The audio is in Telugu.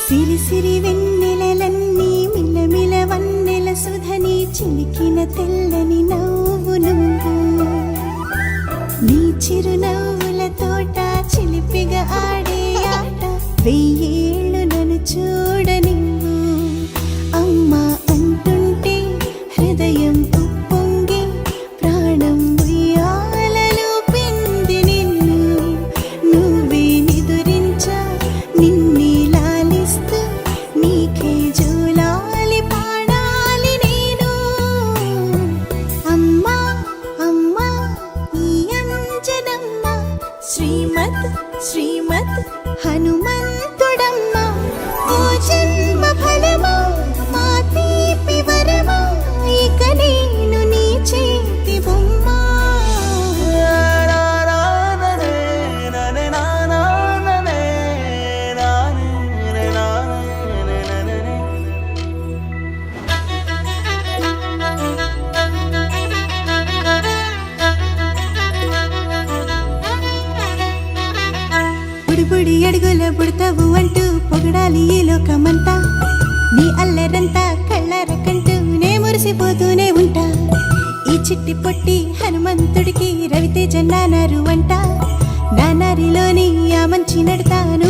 సిరి సిరి వెన్నెలలన్నీ మిలమిల వన్నెల సుధని చిలికిన తెల్లని నవ్వు నువ్వు నీ చిరునవ్వుల తోట చిలిపిగా ఆడే ఆట వెయ్యేళ్ళు నన్ను చూడనివ్వు అమ్మా అంటుంటే హృదయం ఉప్పొంగి ప్రాణం ఉయ్యాలలో పిండి నిన్ను నువ్వే నిదురించా నిన్నే లాలిస్తూ నీకే జోలాలి పాడాలి నేను అమ్మా అమ్మా ఈ అంజనమ్మ శ్రీమత్ శ్రీమత్ హనుమంతుడమ్మ ఓ జన్మ ఫలమా మా తీపి వరమా ఇక నేను నీ చేతి బొమ్మ బుడి అడుగుల బుడతావు అంటూ పొగడాలి ఈ లోకమంతా నీ అల్లరంతా కళ్ళారకంటూ నే మురిసిపోతూనే ఉంటా ఈ చిట్టి పొట్టి హనుమంతుడికి రవితేజ నానారు అంట నానారిలోని ఆ మంచి నడతాను